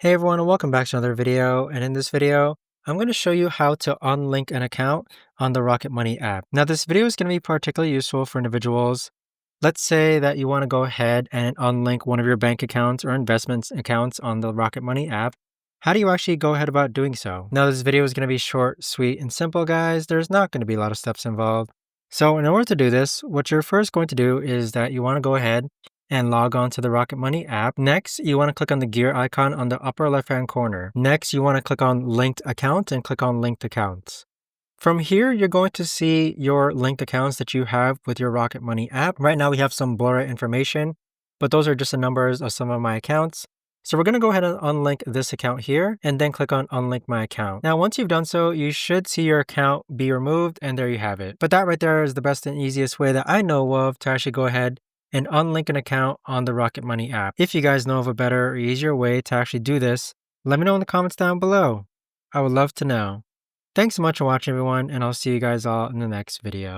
Hey everyone, and welcome back to another video. And in this video, I'm going to show you how to unlink an account on the Rocket Money app. Now, this video is going to be particularly useful for individuals. Let's say that you want to go ahead and unlink one of your bank accounts or investments accounts on the Rocket Money app. How do you actually go ahead about doing so? Now, this video is going to be short, sweet, and simple, guys. There's not going to be a lot of steps involved. So in order to do this, what you're first going to do is that you want to go ahead and log on to the Rocket Money app. Next, you want to click on the gear icon on the upper left-hand corner. Next, you want to click on Linked Account and click on Linked Accounts. From here, you're going to see your linked accounts that you have with your Rocket Money app. Right now, we have some blurry information, but those are just the numbers of some of my accounts. So we're going to go ahead and unlink this account here and then click on Unlink My Account. Now, once you've done so, you should see your account be removed, and there you have it. But that right there is the best and easiest way that I know of to actually go ahead and unlink an account on the Rocket Money app. If you guys know of a better or easier way to actually do this, let me know in the comments down below. I would love to know. Thanks so much for watching, everyone, and I'll see you guys all in the next video.